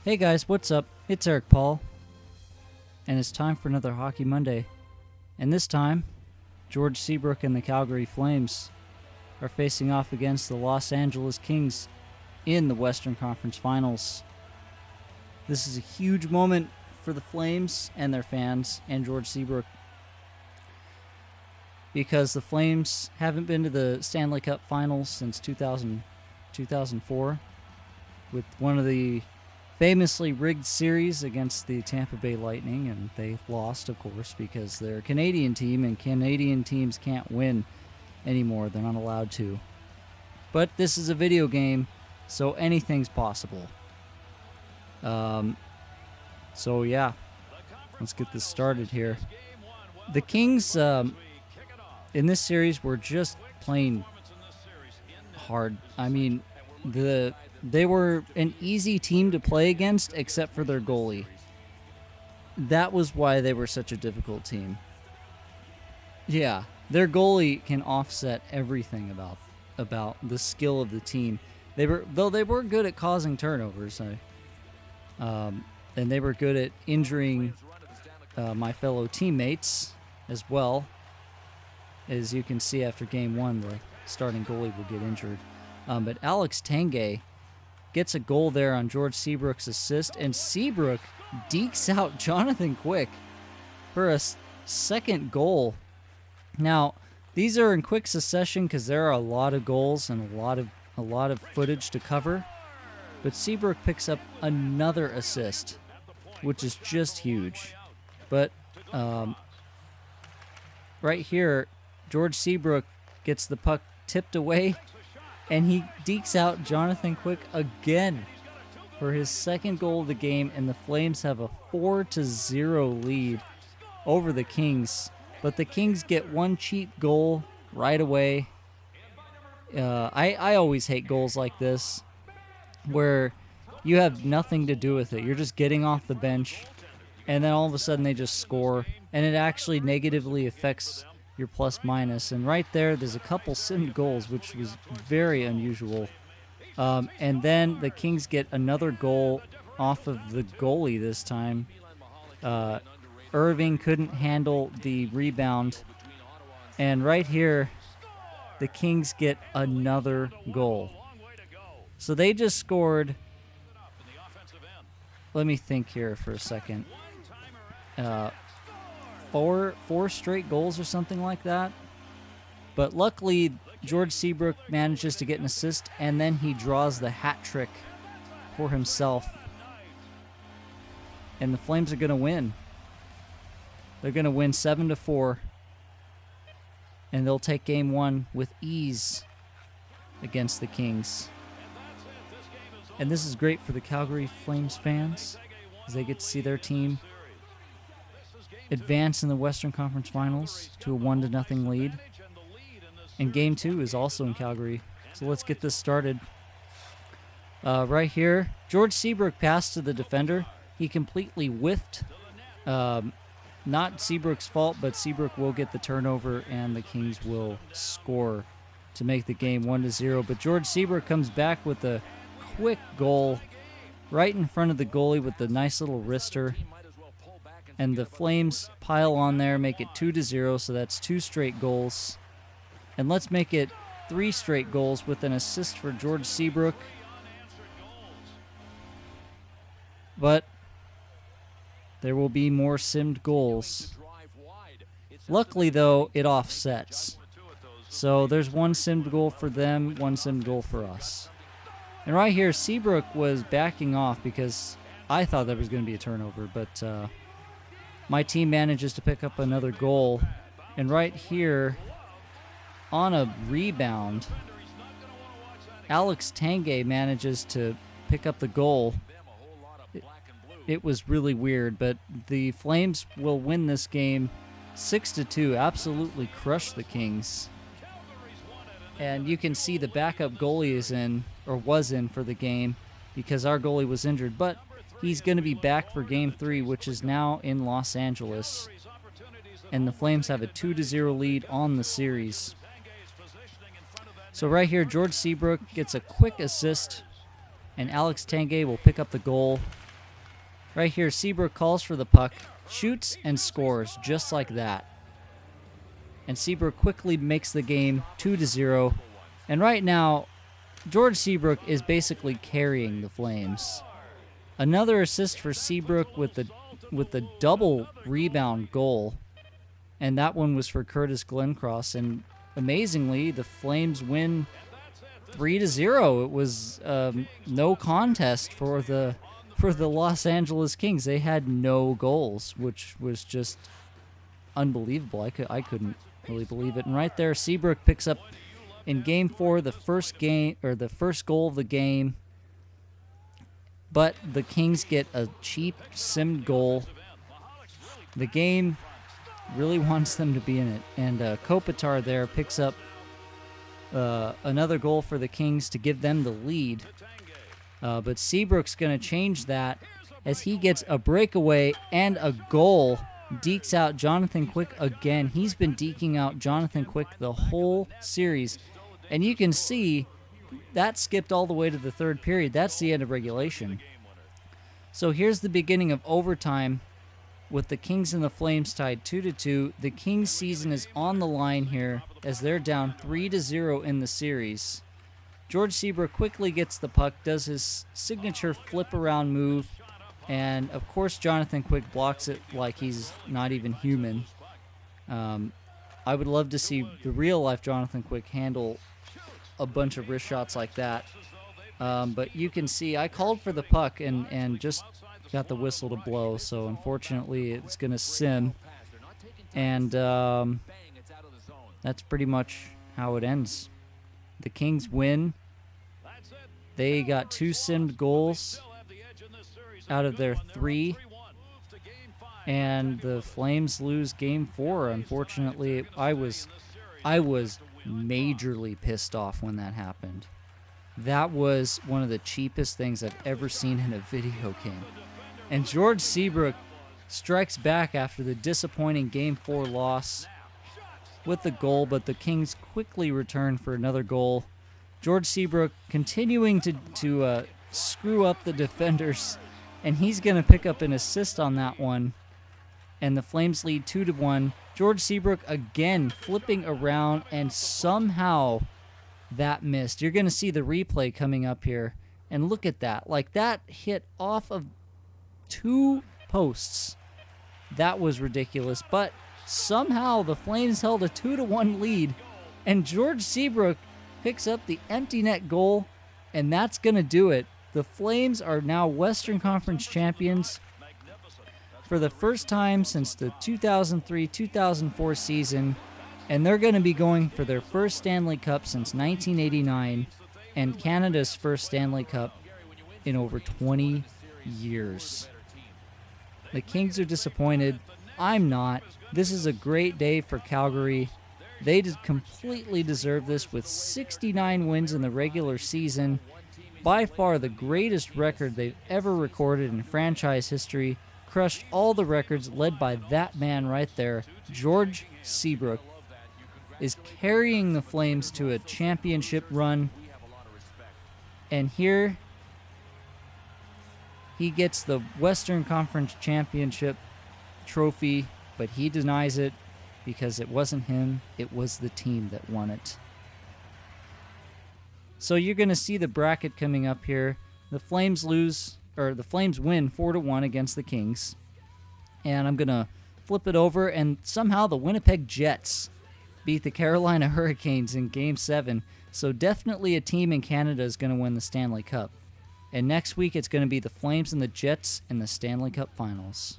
Hey guys, what's up? It's Eric Paul, and it's time for another Hockey Monday. And this time, George Seabrook and the Calgary Flames are facing off against the Los Angeles Kings in the Western Conference Finals. This is a huge moment for the Flames and their fans and George Seabrook, because the Flames haven't been to the Stanley Cup Finals since 2004, with one of the famously rigged series against the Tampa Bay Lightning, and they lost, of course, because they're a Canadian team, and Canadian teams can't win anymore. They're not allowed to. But this is a video game, so anything's possible. So yeah, let's get this started here. The Kings, in this series, were just playing hard. I mean, they were an easy team to play against, except for their goalie. That was why they were such a difficult team. Yeah, their goalie can offset everything about the skill of the team. They were good at causing turnovers, and they were good at injuring my fellow teammates as well. As you can see, after Game 1, the starting goalie will get injured. But Alex Tanguay gets a goal there on George Seabrook's assist, and Seabrook dekes out Jonathan Quick for a second goal. Now, these are in quick succession because there are a lot of goals and a lot of footage to cover. But Seabrook picks up another assist, which is just huge. But right here, George Seabrook gets the puck tipped away, and he dekes out Jonathan Quick again for his second goal of the game, and the Flames have a 4-0 lead over the Kings. But the Kings get one cheap goal right away. I always hate goals like this, where you have nothing to do with it. You're just getting off the bench, and then all of a sudden they just score, and it actually negatively affects your plus-minus. And right there's a couple simmed goals, which was very unusual. And then the Kings get another goal off of the goalie this time. Irving couldn't handle the rebound. And right here, the Kings get another goal. So they just scored... Let me think here for a second. Four straight goals or something like that. But luckily, George Seabrook manages to get an assist, and then he draws the hat trick for himself. And the Flames are going to win. They're going to win 7-4. And they'll take Game 1 with ease against the Kings. And this is great for the Calgary Flames fans, as they get to see their team advance in the Western Conference Finals to a 1-0 lead. And Game 2 is also in Calgary. So let's get this started. Right here, George Seabrook passed to the defender. He completely whiffed. Not Seabrook's fault, but Seabrook will get the turnover, and the Kings will score to make the game 1-0. But George Seabrook comes back with a quick goal right in front of the goalie with the nice little wrister. And the Flames pile on there, make it 2-0, so that's 2 straight goals. And let's make it 3 straight goals with an assist for George Seabrook. But there will be more simmed goals. Luckily, though, it offsets. So there's one simmed goal for them, one simmed goal for us. And right here, Seabrook was backing off because I thought there was going to be a turnover, but my team manages to pick up another goal. And right here, on a rebound, Alex Tanguay manages to pick up the goal. It was really weird, but the Flames will win this game 6-2, absolutely crush the Kings. And you can see the backup goalie is in, or was in, for the game because our goalie was injured. But he's going to be back for Game 3, which is now in Los Angeles. And the Flames have a 2-0 lead on the series. So right here, George Seabrook gets a quick assist, and Alex Tanguay will pick up the goal. Right here, Seabrook calls for the puck, shoots, and scores just like that. And Seabrook quickly makes the game 2-0. And right now, George Seabrook is basically carrying the Flames. Another assist for Seabrook with the double rebound goal. And that one was for Curtis Glencross. And amazingly, the Flames win 3-0. It was no contest for the Los Angeles Kings. They had no goals, which was just unbelievable. I couldn't really believe it. And right there, Seabrook picks up in Game 4 the first goal of the game. But the Kings get a cheap simmed goal. The game really wants them to be in it. And Kopitar there picks up another goal for the Kings to give them the lead. But Seabrook's going to change that as he gets a breakaway and a goal. Dekes out Jonathan Quick again. He's been deking out Jonathan Quick the whole series. And you can see that skipped all the way to the third period. That's the end of regulation. So here's the beginning of overtime with the Kings and the Flames tied 2-2. The Kings season is on the line here as they're down 3-0 in the series. George Seabrook quickly gets the puck, does his signature flip-around move, and of course Jonathan Quick blocks it like he's not even human. I would love to see the real-life Jonathan Quick handle a bunch of wrist shots like that. But you can see I called for the puck and just got the whistle to blow, so unfortunately it's going to sim. And that's pretty much how it ends. The Kings win. They got 2 simmed goals out of their 3. And the Flames lose Game 4. Unfortunately, I was majorly pissed off when that happened. That was one of the cheapest things I've ever seen in a video game. And George Seabrook strikes back after the disappointing Game 4 loss with the goal, but the Kings quickly return for another goal. George Seabrook continuing to screw up the defenders, and he's going to pick up an assist on that one. And the Flames lead 2-1. George Seabrook again flipping around, and somehow that missed. You're going to see the replay coming up here, and look at that. Like, that hit off of 2 posts. That was ridiculous, but somehow the Flames held a 2-1 lead, and George Seabrook picks up the empty net goal, and that's going to do it. The Flames are now Western Conference champions for the first time since the 2003-2004 season, and they're going to be going for their first Stanley Cup since 1989 and Canada's first Stanley Cup in over 20 years. The Kings are disappointed. I'm not. This is a great day for Calgary. They completely deserve this with 69 wins in the regular season. By far the greatest record they've ever recorded in franchise history. Crushed all the records led by that man right there. George Seabrook is carrying the Flames to a championship run. And here he gets the Western Conference Championship trophy, but he denies it because it wasn't him, it was the team that won it. So you're going to see the bracket coming up here. The Flames win 4-1 against the Kings. And I'm going to flip it over, and somehow the Winnipeg Jets beat the Carolina Hurricanes in Game 7. So definitely a team in Canada is going to win the Stanley Cup. And next week it's going to be the Flames and the Jets in the Stanley Cup Finals.